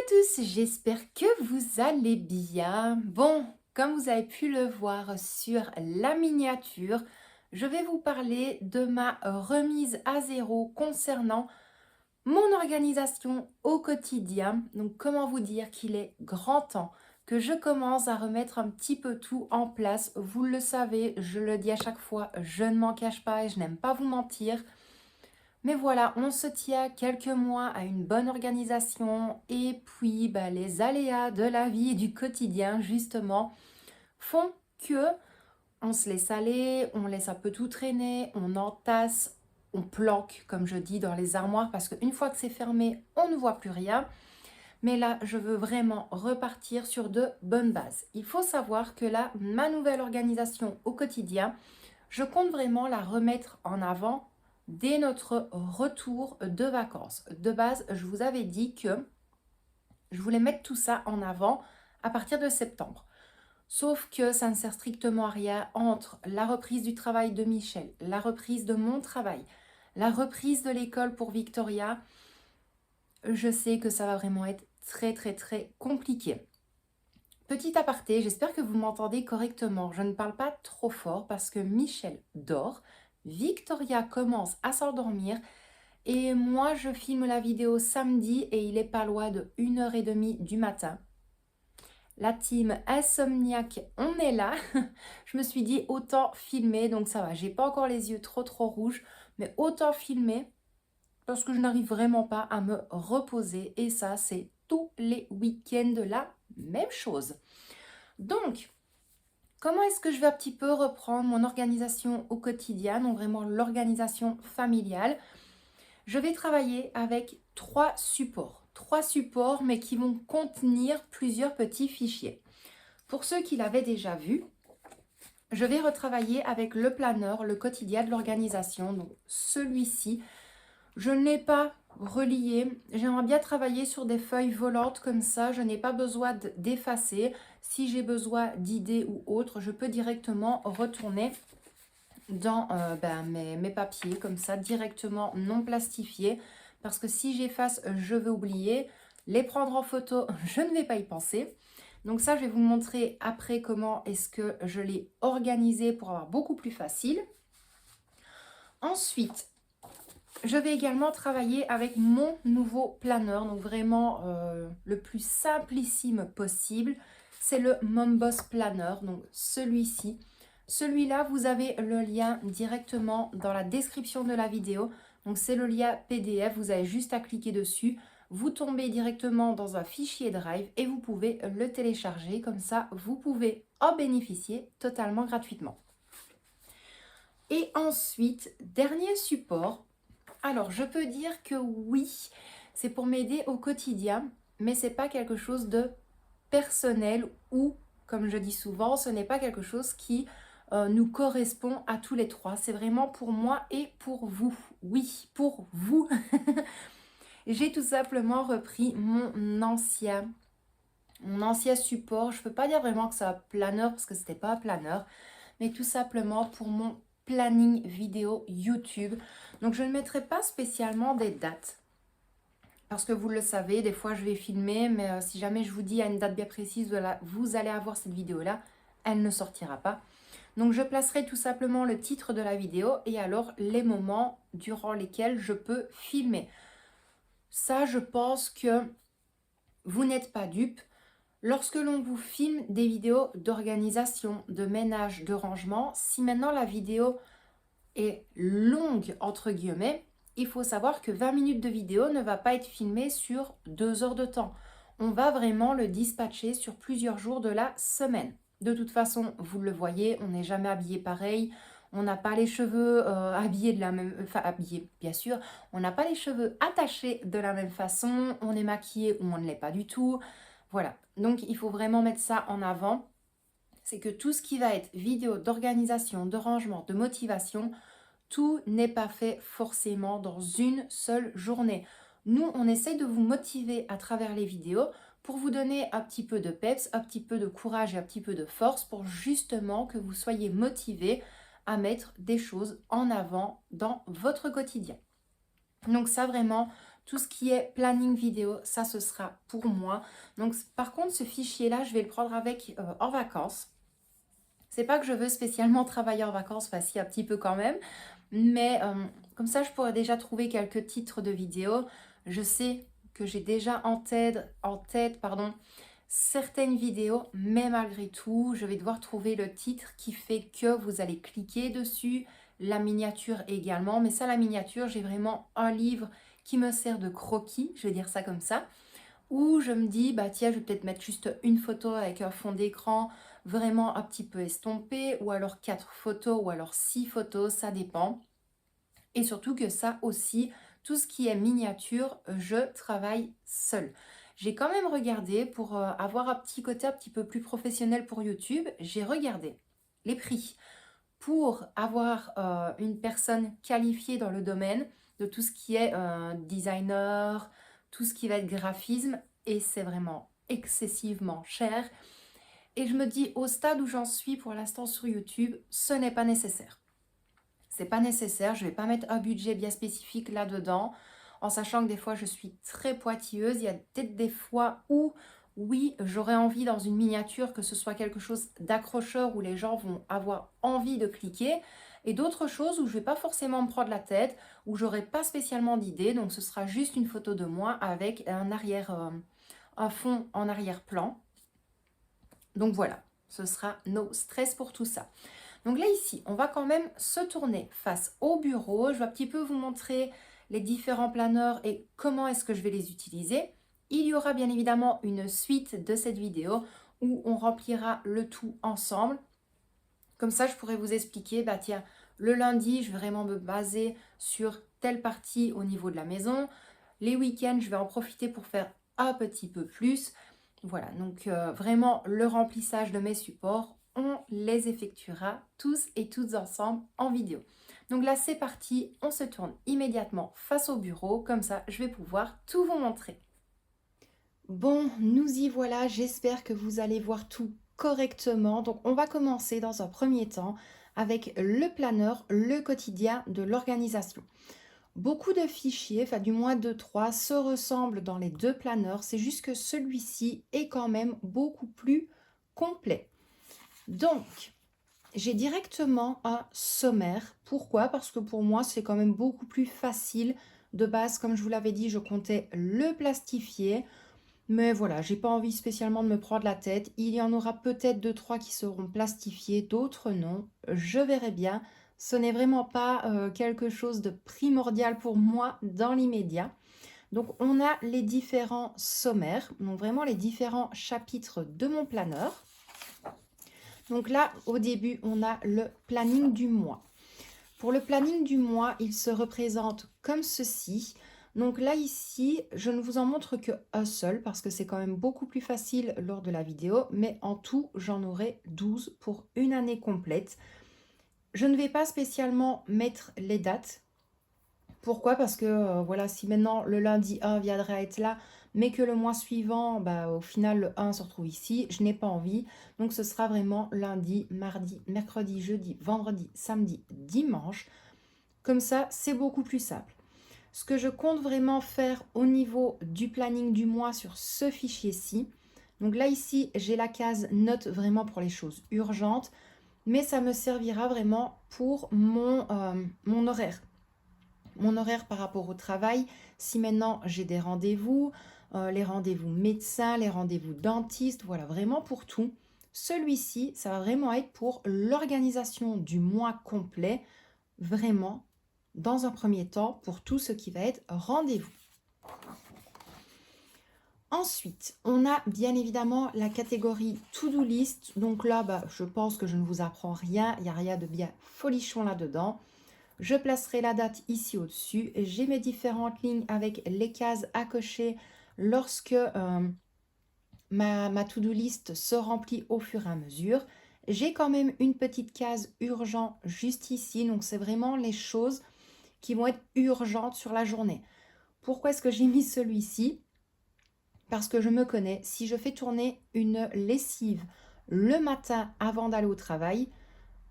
tous, j'espère que vous allez bien. Bon, comme vous avez pu le voir sur la miniature, je vais vous parler de ma remise à zéro concernant mon organisation au quotidien. Donc, comment vous dire qu'il est grand temps que je commence à remettre un petit peu tout en place. Vous le savez, je le dis à chaque fois, je ne m'en cache pas et je n'aime pas vous mentir. Mais voilà, on se tient quelques mois à une bonne organisation et puis les aléas de la vie et du quotidien justement font que on se laisse aller, on laisse un peu tout traîner, on entasse, on planque comme je dis dans les armoires parce qu'une fois que c'est fermé, on ne voit plus rien. Mais là, je veux vraiment repartir sur de bonnes bases. Il faut savoir que là, ma nouvelle organisation au quotidien, je compte vraiment la remettre en avant dès notre retour de vacances. De base, je vous avais dit que je voulais mettre tout ça en avant à partir de septembre. Sauf que ça ne sert strictement à rien entre la reprise du travail de Michel, la reprise de mon travail, la reprise de l'école pour Victoria. Je sais que ça va vraiment être très compliqué. Petit aparté, j'espère que vous m'entendez correctement. Je ne parle pas trop fort parce que Michel dort, Victoria commence à s'endormir et moi je filme la vidéo samedi et il est pas loin de 1h30 du matin. La team insomniaque, on est là. Je me suis dit autant filmer, donc ça va. J'ai pas encore les yeux trop rouges, mais autant filmer parce que je n'arrive vraiment pas à me reposer et ça c'est tous les week-ends la même chose. Donc, comment est-ce que je vais un petit peu reprendre mon organisation au quotidien, donc vraiment l'organisation familiale? Je vais travailler avec trois supports mais qui vont contenir plusieurs petits fichiers. Pour ceux qui l'avaient déjà vu, je vais retravailler avec le planeur, le quotidien de l'organisation, donc celui-ci. Je ne l'ai pas relié. J'aimerais bien travailler sur des feuilles volantes comme ça. Je n'ai pas besoin d'effacer. Si j'ai besoin d'idées ou autres, je peux directement retourner dans mes papiers comme ça, directement non plastifiés. Parce que si j'efface, je vais oublier. Les prendre en photo, je ne vais pas y penser. Donc ça, je vais vous montrer après comment est-ce que je l'ai organisé pour avoir beaucoup plus facile. Ensuite, je vais également travailler avec mon nouveau planeur, donc vraiment le plus simplissime possible. C'est le Momboss Planner, donc celui-ci. Celui-là, vous avez le lien directement dans la description de la vidéo. Donc c'est le lien PDF, vous avez juste à cliquer dessus. Vous tombez directement dans un fichier Drive et vous pouvez le télécharger. Comme ça, vous pouvez en bénéficier totalement gratuitement. Et ensuite, dernier support. Alors, je peux dire que oui, c'est pour m'aider au quotidien, mais c'est pas quelque chose de personnel ou, comme je dis souvent, ce n'est pas quelque chose qui nous correspond à tous les trois. C'est vraiment pour moi et pour vous. Oui, pour vous. J'ai tout simplement repris mon ancien support. Je ne peux pas dire vraiment que c'est un planeur parce que c'était pas un planeur, mais tout simplement pour mon planning vidéo YouTube. Donc je ne mettrai pas spécialement des dates parce que vous le savez, des fois je vais filmer, mais si jamais je vous dis à une date bien précise, voilà, vous allez avoir cette vidéo-là, elle ne sortira pas. Donc je placerai tout simplement le titre de la vidéo et alors les moments durant lesquels je peux filmer. Ça, je pense que vous n'êtes pas dupe. Lorsque l'on vous filme des vidéos d'organisation, de ménage, de rangement, si maintenant la vidéo est longue, entre guillemets, il faut savoir que 20 minutes de vidéo ne va pas être filmée sur 2 heures de temps. On va vraiment le dispatcher sur plusieurs jours de la semaine. De toute façon, vous le voyez, on n'est jamais habillé pareil. On n'a pas les cheveux habillés de la même... Enfin, habillés, bien sûr. On n'a pas les cheveux attachés de la même façon. On est maquillé ou on ne l'est pas du tout. Voilà. Donc, il faut vraiment mettre ça en avant. C'est que tout ce qui va être vidéo d'organisation, de rangement, de motivation, tout n'est pas fait forcément dans une seule journée. Nous, on essaye de vous motiver à travers les vidéos pour vous donner un petit peu de peps, un petit peu de courage et un petit peu de force pour justement que vous soyez motivés à mettre des choses en avant dans votre quotidien. Donc ça vraiment, Tout ce qui est planning vidéo, ça ce sera pour moi. Donc par contre, ce fichier-là, je vais le prendre avec en vacances. C'est pas que je veux spécialement travailler en vacances, enfin si un petit peu quand même, mais comme ça je pourrais déjà trouver quelques titres de vidéos. Je sais que j'ai déjà en tête pardon, certaines vidéos, mais malgré tout, je vais devoir trouver le titre qui fait que vous allez cliquer dessus, la miniature également. Mais ça, la miniature, j'ai vraiment un livre qui me sert de croquis, je vais dire ça comme ça, où je me dis, bah tiens, je vais peut-être mettre juste une photo avec un fond d'écran vraiment un petit peu estompé, ou alors 4 photos, ou alors 6 photos, ça dépend. Et surtout que ça aussi, tout ce qui est miniature, je travaille seule. J'ai quand même regardé pour avoir un petit côté un petit peu plus professionnel pour YouTube, j'ai regardé les prix pour avoir une personne qualifiée dans le domaine de tout ce qui est designer, tout ce qui va être graphisme, et c'est vraiment excessivement cher. Et je me dis, au stade où j'en suis pour l'instant sur YouTube, ce n'est pas nécessaire. C'est pas nécessaire, je vais pas mettre un budget bien spécifique là-dedans, en sachant que des fois je suis très pointilleuse. Il y a peut-être des fois où, oui, j'aurais envie dans une miniature que ce soit quelque chose d'accrocheur où les gens vont avoir envie de cliquer, et d'autres choses où je vais pas forcément me prendre la tête, où j'aurai pas spécialement d'idée, donc ce sera juste une photo de moi avec un fond en arrière-plan. Donc voilà, ce sera no stress pour tout ça. Donc là ici, on va quand même se tourner face au bureau. Je vais un petit peu vous montrer les différents planeurs et comment est-ce que je vais les utiliser. Il y aura bien évidemment une suite de cette vidéo où on remplira le tout ensemble. Comme ça, je pourrais vous expliquer, bah tiens, le lundi, je vais vraiment me baser sur telle partie au niveau de la maison. Les week-ends, je vais en profiter pour faire un petit peu plus. Voilà, donc vraiment le remplissage de mes supports, on les effectuera tous et toutes ensemble en vidéo. Donc là, c'est parti, on se tourne immédiatement face au bureau, comme ça, je vais pouvoir tout vous montrer. Bon, nous y voilà, j'espère que vous allez voir tout correctement. Donc on va commencer dans un premier temps avec le planeur, le quotidien de l'organisation. Beaucoup de fichiers, enfin du moins 2-3, se ressemblent dans les deux planeurs. C'est juste que celui-ci est quand même beaucoup plus complet. Donc, j'ai directement un sommaire. Pourquoi? Parce que pour moi, c'est quand même beaucoup plus facile. De base, comme je vous l'avais dit, je comptais le plastifier. Mais voilà, j'ai pas envie spécialement de me prendre la tête. Il y en aura peut-être 2-3 qui seront plastifiés, d'autres non. Je verrai bien. Ce n'est vraiment pas quelque chose de primordial pour moi dans l'immédiat. Donc on a les différents sommaires, donc vraiment les différents chapitres de mon planeur. Donc là, au début, on a le planning du mois. Pour le planning du mois, il se représente comme ceci. Donc là, ici, je ne vous en montre qu'un seul parce que c'est quand même beaucoup plus facile lors de la vidéo. Mais en tout, j'en aurai 12 pour une année complète. Je ne vais pas spécialement mettre les dates. Pourquoi? Parce que voilà, si maintenant le lundi 1 viendrait à être là, mais que le mois suivant, bah, au final, le 1 se retrouve ici, je n'ai pas envie. Donc ce sera vraiment lundi, mardi, mercredi, jeudi, vendredi, samedi, dimanche. Comme ça, c'est beaucoup plus simple. Ce que je compte vraiment faire au niveau du planning du mois sur ce fichier-ci, donc là ici, j'ai la case notes vraiment pour les choses urgentes, mais ça me servira vraiment pour mon horaire. Mon horaire par rapport au travail, si maintenant j'ai des rendez-vous, les rendez-vous médecins, les rendez-vous dentistes, voilà, vraiment pour tout. Celui-ci, ça va vraiment être pour l'organisation du mois complet, vraiment dans un premier temps pour tout ce qui va être rendez-vous. Ensuite, on a bien évidemment la catégorie to-do list. Donc là, bah, je pense que je ne vous apprends rien. Il n'y a rien de bien folichon là-dedans. Je placerai la date ici au-dessus. J'ai mes différentes lignes avec les cases à cocher lorsque ma to-do list se remplit au fur et à mesure. J'ai quand même une petite case urgent juste ici. Donc c'est vraiment les choses qui vont être urgentes sur la journée. Pourquoi est-ce que j'ai mis celui-ci? Parce que je me connais, si je fais tourner une lessive le matin avant d'aller au travail,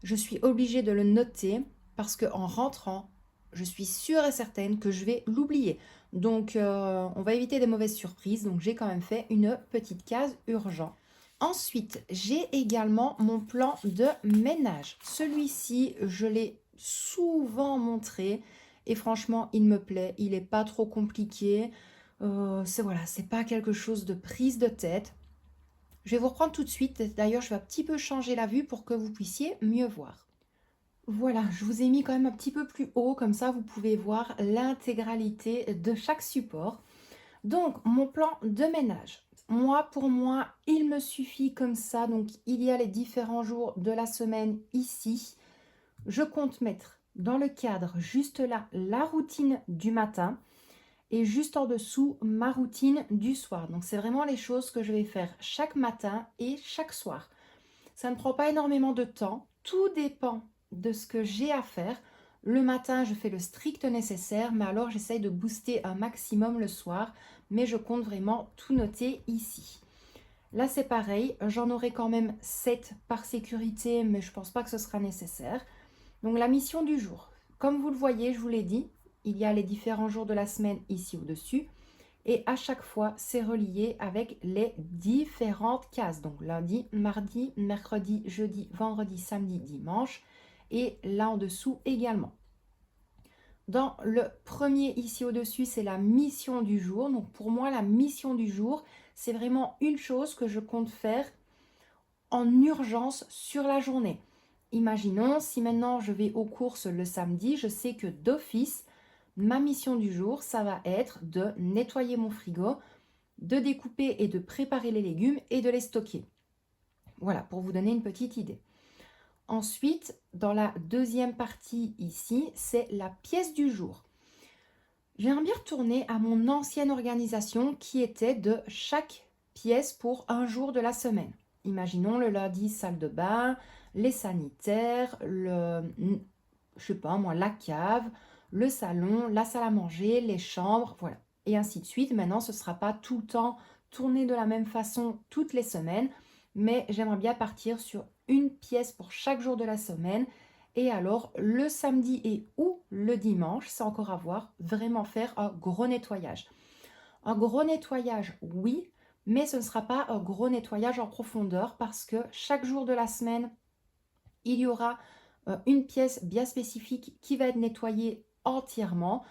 je suis obligée de le noter parce qu'en rentrant, je suis sûre et certaine que je vais l'oublier. Donc, on va éviter des mauvaises surprises. Donc, j'ai quand même fait une petite case urgent. Ensuite, j'ai également mon plan de ménage. Celui-ci, je l'ai souvent montré et franchement, il me plaît. Il n'est pas trop compliqué. Voilà, c'est pas quelque chose de prise de tête. Je vais vous reprendre tout de suite. D'ailleurs, je vais un petit peu changer la vue pour que vous puissiez mieux voir. Voilà, je vous ai mis quand même un petit peu plus haut, comme ça vous pouvez voir l'intégralité de chaque support. Donc, mon plan de ménage. Moi, pour moi, il me suffit comme ça. Donc, il y a les différents jours de la semaine ici. Je compte mettre dans le cadre, juste là, la routine du matin et juste en dessous, ma routine du soir. Donc, c'est vraiment les choses que je vais faire chaque matin et chaque soir. Ça ne prend pas énormément de temps. Tout dépend de ce que j'ai à faire. Le matin, je fais le strict nécessaire, mais alors j'essaye de booster un maximum le soir. Mais je compte vraiment tout noter ici. Là, c'est pareil. J'en aurai quand même 7 par sécurité, mais je ne pense pas que ce sera nécessaire. Donc, la mission du jour. Comme vous le voyez, je vous l'ai dit, il y a les différents jours de la semaine ici au-dessus. Et à chaque fois, c'est relié avec les différentes cases. Donc lundi, mardi, mercredi, jeudi, vendredi, samedi, dimanche. Et là en dessous également. Dans le premier ici au-dessus, c'est la mission du jour. Donc pour moi, la mission du jour, c'est vraiment une chose que je compte faire en urgence sur la journée. Imaginons, si maintenant je vais aux courses le samedi, je sais que d'office, ma mission du jour, ça va être de nettoyer mon frigo, de découper et de préparer les légumes et de les stocker. Voilà, pour vous donner une petite idée. Ensuite, dans la deuxième partie ici, c'est la pièce du jour. J'aimerais bien retourner à mon ancienne organisation qui était de chaque pièce pour un jour de la semaine. Imaginons le lundi, salle de bain, les sanitaires, je sais pas moi, la cave, le salon, la salle à manger, les chambres, voilà. Et ainsi de suite. Maintenant, ce ne sera pas tout le temps tourné de la même façon toutes les semaines, mais j'aimerais bien partir sur une pièce pour chaque jour de la semaine. Et alors, le samedi et ou le dimanche, c'est encore à voir, vraiment faire un gros nettoyage. Un gros nettoyage, oui, mais ce ne sera pas un gros nettoyage en profondeur parce que chaque jour de la semaine, il y aura une pièce bien spécifique qui va être nettoyée entièrement.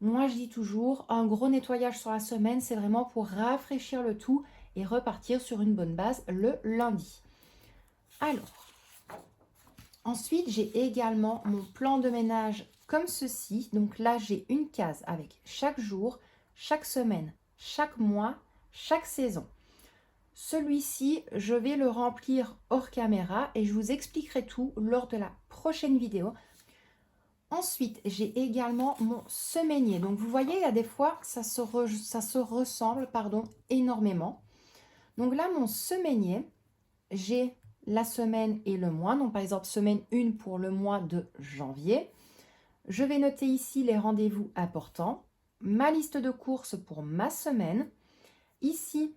Moi, je dis toujours, un gros nettoyage sur la semaine, c'est vraiment pour rafraîchir le tout et repartir sur une bonne base le lundi. Alors, ensuite, j'ai également mon plan de ménage comme ceci. Donc là, j'ai une case avec chaque jour, chaque semaine, chaque mois, chaque saison. Celui-ci, je vais le remplir hors caméra et je vous expliquerai tout lors de la prochaine vidéo. Ensuite, j'ai également mon semainier. Donc, vous voyez, il y a des fois, ça se ressemble énormément. Donc là, mon semainier, j'ai la semaine et le mois. Donc, par exemple, semaine 1 pour le mois de janvier. Je vais noter ici les rendez-vous importants. Ma liste de courses pour ma semaine. Ici,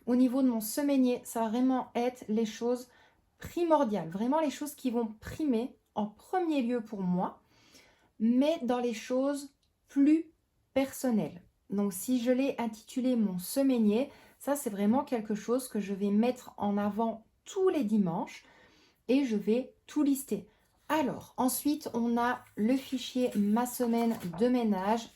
au niveau de mon semainier, ça va vraiment être les choses primordiales. Vraiment les choses qui vont primer en premier lieu pour moi, mais dans les choses plus personnelles. Donc, si je l'ai intitulé mon semainier, ça, c'est vraiment quelque chose que je vais mettre en avant tous les dimanches et je vais tout lister. Alors, ensuite, on a le fichier ma semaine de ménage.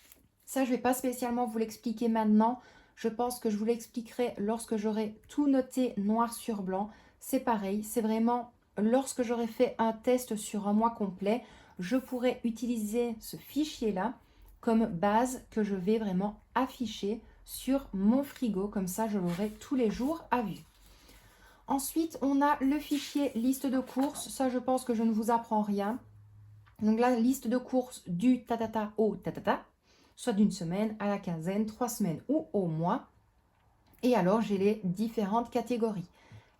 Ça, je ne vais pas spécialement vous l'expliquer maintenant. Je pense que je vous l'expliquerai lorsque j'aurai tout noté noir sur blanc. C'est pareil, c'est vraiment lorsque j'aurai fait un test sur un mois complet, je pourrai utiliser ce fichier-là comme base que je vais vraiment afficher sur mon frigo. Comme ça, je l'aurai tous les jours à vue. Ensuite, on a le fichier liste de courses. Ça, je pense que je ne vous apprends rien. Donc la liste de courses du tatata au tatata, soit d'une semaine à la quinzaine, 3 semaines ou au mois. Et alors, j'ai les différentes catégories.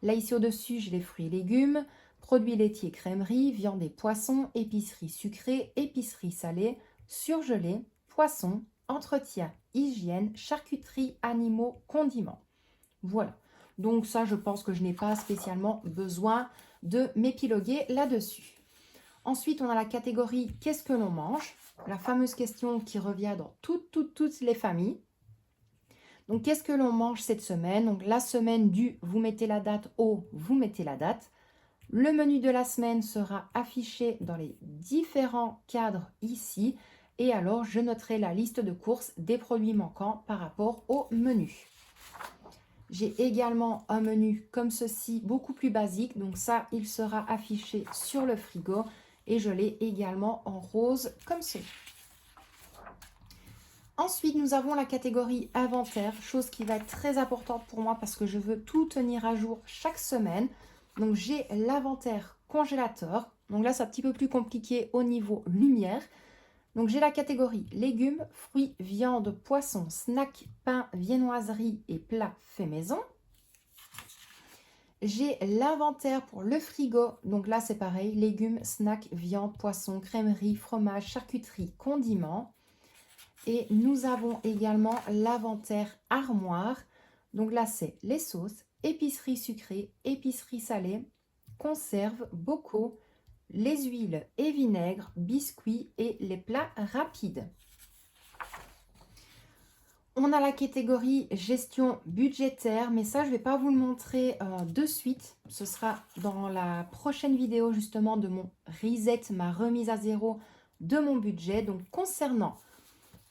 Là, ici au-dessus, j'ai les fruits et légumes, produits laitiers, crèmerie, viande et poissons, épicerie sucrée, épicerie salée, surgelée, poisson, entretien, hygiène, charcuterie, animaux, condiments. Voilà. Donc ça, je pense que je n'ai pas spécialement besoin de m'épiloguer là-dessus. Ensuite, on a la catégorie « Qu'est-ce que l'on mange ?» La fameuse question qui revient dans toutes les familles. Donc, qu'est-ce que l'on mange cette semaine? Donc, la semaine du, vous mettez la date, au, vous mettez la date. Le menu de la semaine sera affiché dans les différents cadres ici. Et alors, je noterai la liste de courses des produits manquants par rapport au menu. J'ai également un menu comme ceci, beaucoup plus basique. Donc ça, il sera affiché sur le frigo. Et je l'ai également en rose comme ceci. Ensuite, nous avons la catégorie inventaire, chose qui va être très importante pour moi parce que je veux tout tenir à jour chaque semaine. Donc, j'ai l'inventaire congélateur. Donc là, c'est un petit peu plus compliqué au niveau lumière. Donc, j'ai la catégorie légumes, fruits, viande, poissons, snacks, pain, viennoiserie et plats faits maison. J'ai l'inventaire pour le frigo. Donc là, c'est pareil, légumes, snacks, viande, poissons, crèmerie, fromage, charcuterie, condiments. Et nous avons également l'inventaire armoire. Donc là, c'est les sauces, épicerie sucrée, épicerie salée, conserves, bocaux, les huiles et vinaigres, biscuits et les plats rapides. On a la catégorie gestion budgétaire, mais ça, je ne vais pas vous le montrer de suite. Ce sera dans la prochaine vidéo justement de mon reset, ma remise à zéro de mon budget. Donc, concernant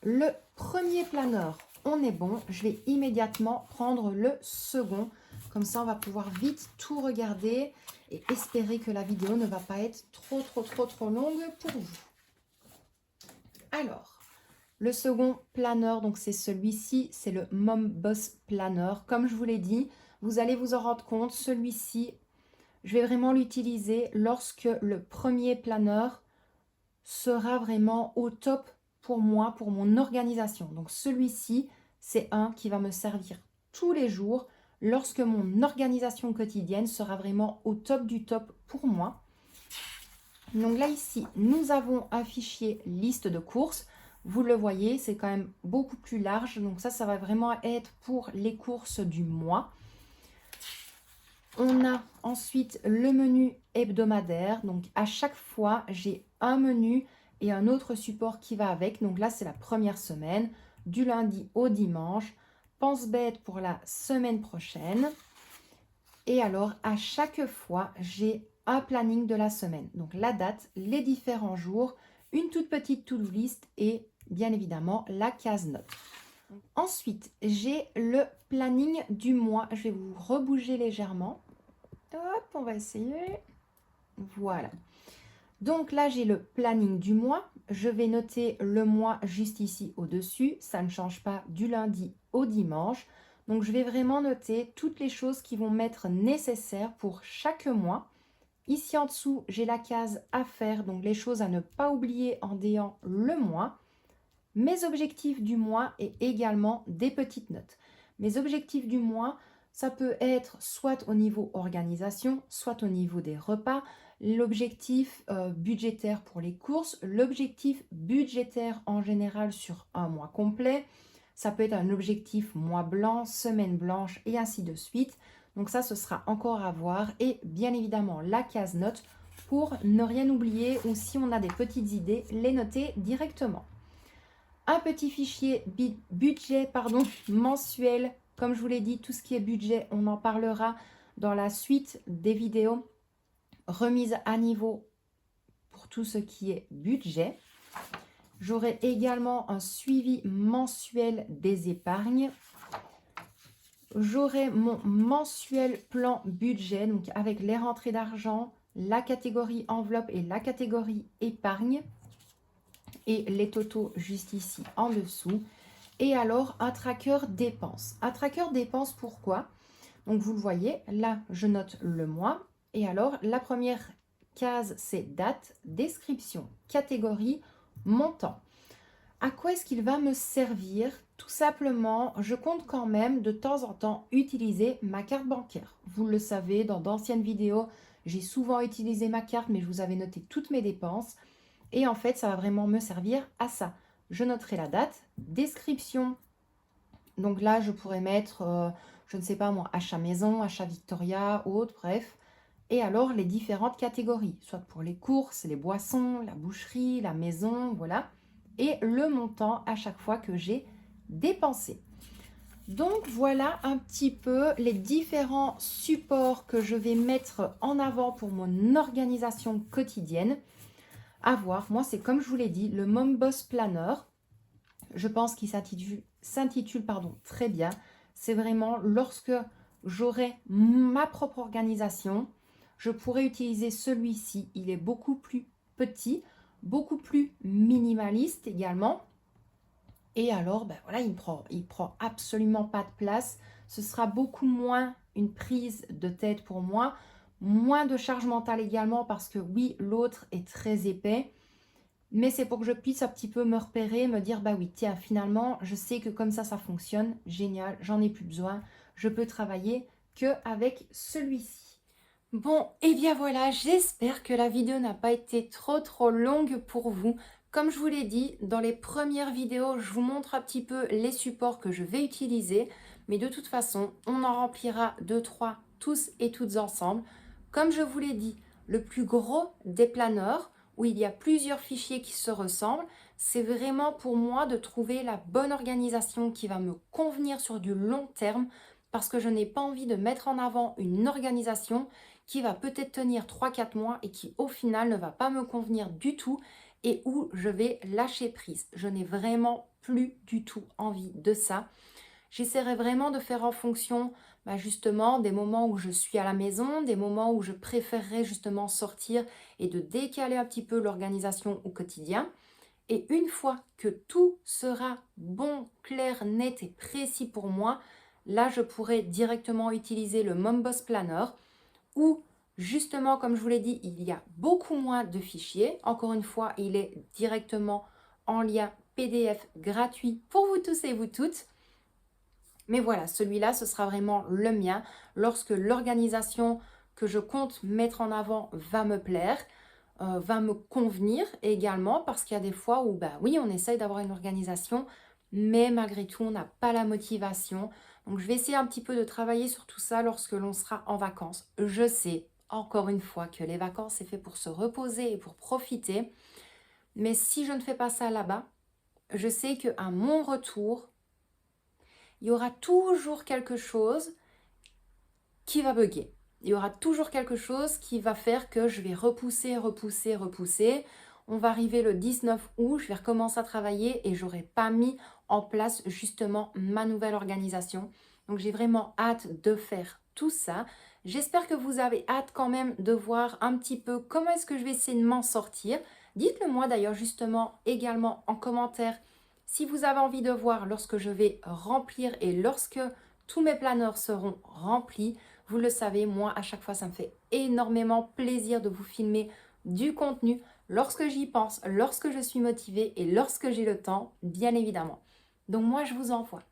le premier planeur, on est bon. Je vais immédiatement prendre le second. Comme ça, on va pouvoir vite tout regarder et espérer que la vidéo ne va pas être trop longue pour vous. Alors, le second planeur, donc c'est celui-ci, c'est le Mom Boss Planner. Comme je vous l'ai dit, vous allez vous en rendre compte, celui-ci, je vais vraiment l'utiliser lorsque le premier planeur sera vraiment au top pour moi, pour mon organisation. Donc celui-ci, c'est un qui va me servir tous les jours lorsque mon organisation quotidienne sera vraiment au top du top pour moi. Donc là, ici, nous avons un fichier liste de courses. Vous le voyez, c'est quand même beaucoup plus large. Donc ça va vraiment être pour les courses du mois. On a ensuite le menu hebdomadaire. Donc à chaque fois, j'ai un menu et un autre support qui va avec. Donc là, c'est la première semaine, du lundi au dimanche. Pense bête pour la semaine prochaine. Et alors, à chaque fois, j'ai un planning de la semaine. Donc la date, les différents jours, une toute petite to-do list et bien évidemment la case notes. Ensuite, j'ai le planning du mois. Je vais vous rebouger légèrement. Hop, on va essayer. Voilà. Donc là, j'ai le planning du mois. Je vais noter le mois juste ici au-dessus. Ça ne change pas du lundi au dimanche. Donc, je vais vraiment noter toutes les choses qui vont m'être nécessaires pour chaque mois. Ici en dessous, j'ai la case à faire, donc les choses à ne pas oublier en déant le mois. Mes objectifs du mois et également des petites notes. Mes objectifs du mois, ça peut être soit au niveau organisation, soit au niveau des repas, l'objectif budgétaire pour les courses, l'objectif budgétaire en général sur un mois complet. Ça peut être un objectif mois blanc, semaine blanche et ainsi de suite. Donc ça, ce sera encore à voir. Et bien évidemment, la case notes pour ne rien oublier ou si on a des petites idées, les noter directement. Un petit fichier budget mensuel. Comme je vous l'ai dit, tout ce qui est budget, on en parlera dans la suite des vidéos. Remise à niveau pour tout ce qui est budget. J'aurai également un suivi mensuel des épargnes. J'aurai mon mensuel plan budget, donc avec les rentrées d'argent, la catégorie enveloppe et la catégorie épargne. Et les totaux juste ici en dessous. Et alors, un tracker dépenses. Un tracker dépenses, pourquoi? Donc, vous le voyez, là, je note le mois. Et alors, la première case, c'est date, description, catégorie, montant. À quoi est-ce qu'il va me servir? Tout simplement, je compte quand même de temps en temps utiliser ma carte bancaire. Vous le savez, dans d'anciennes vidéos, j'ai souvent utilisé ma carte, mais je vous avais noté toutes mes dépenses. Et en fait, ça va vraiment me servir à ça. Je noterai la date, description. Donc là, je pourrais mettre, je ne sais pas moi, achat maison, achat Victoria, autre, bref. Et alors, les différentes catégories, soit pour les courses, les boissons, la boucherie, la maison, voilà. et le montant à chaque fois que j'ai dépensé. Donc voilà un petit peu les différents supports que je vais mettre en avant pour mon organisation quotidienne. À voir, moi c'est comme je vous l'ai dit, le Mom Boss Planner. Je pense qu'il s'intitule très bien. C'est vraiment lorsque j'aurai ma propre organisation, je pourrai utiliser celui-ci. Il est beaucoup plus petit, beaucoup plus minimaliste également. Et alors, ben voilà, il prend absolument pas de place. Ce sera beaucoup moins une prise de tête pour moi, moins de charge mentale également parce que oui, l'autre est très épais. Mais c'est pour que je puisse un petit peu me repérer, me dire, bah oui, tiens, finalement, je sais que comme ça fonctionne. Génial, j'en ai plus besoin. Je peux travailler qu'avec celui-ci. Bon, et bien voilà, j'espère que la vidéo n'a pas été trop longue pour vous. Comme je vous l'ai dit, dans les premières vidéos, je vous montre un petit peu les supports que je vais utiliser. Mais de toute façon, on en remplira 2-3 tous et toutes ensemble. Comme je vous l'ai dit, le plus gros des planeurs, où il y a plusieurs fichiers qui se ressemblent, c'est vraiment pour moi de trouver la bonne organisation qui va me convenir sur du long terme parce que je n'ai pas envie de mettre en avant une organisation qui va peut-être tenir 3-4 mois et qui au final ne va pas me convenir du tout et où je vais lâcher prise. Je n'ai vraiment plus du tout envie de ça. J'essaierai vraiment de faire en fonction justement des moments où je suis à la maison, des moments où je préférerais justement sortir et de décaler un petit peu l'organisation au quotidien. Et une fois que tout sera bon, clair, net et précis pour moi, là je pourrai directement utiliser le Mom Boss Planner où justement, comme je vous l'ai dit, il y a beaucoup moins de fichiers. Encore une fois, il est directement en lien PDF gratuit pour vous tous et vous toutes. Mais voilà, celui-là, ce sera vraiment le mien lorsque l'organisation que je compte mettre en avant va me plaire, va me convenir également parce qu'il y a des fois où, bah oui, on essaye d'avoir une organisation, mais malgré tout, on n'a pas la motivation. Donc, je vais essayer un petit peu de travailler sur tout ça lorsque l'on sera en vacances. Je sais, encore une fois, que les vacances, c'est fait pour se reposer et pour profiter. Mais si je ne fais pas ça là-bas, je sais qu'à mon retour, il y aura toujours quelque chose qui va bugger. Il y aura toujours quelque chose qui va faire que je vais repousser. On va arriver le 19 août, je vais recommencer à travailler et j'aurai pas mis en place justement ma nouvelle organisation. Donc j'ai vraiment hâte de faire tout ça. J'espère que vous avez hâte quand même de voir un petit peu comment est-ce que je vais essayer de m'en sortir. Dites-le moi d'ailleurs justement également en commentaire si vous avez envie de voir lorsque je vais remplir et lorsque tous mes planeurs seront remplis. Vous le savez, moi, à chaque fois, ça me fait énormément plaisir de vous filmer du contenu lorsque j'y pense, lorsque je suis motivée et lorsque j'ai le temps, bien évidemment. Donc moi, je vous envoie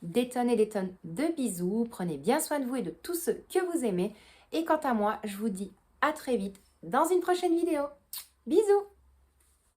des tonnes et des tonnes de bisous. Prenez bien soin de vous et de tous ceux que vous aimez. Et quant à moi, je vous dis à très vite dans une prochaine vidéo. Bisous!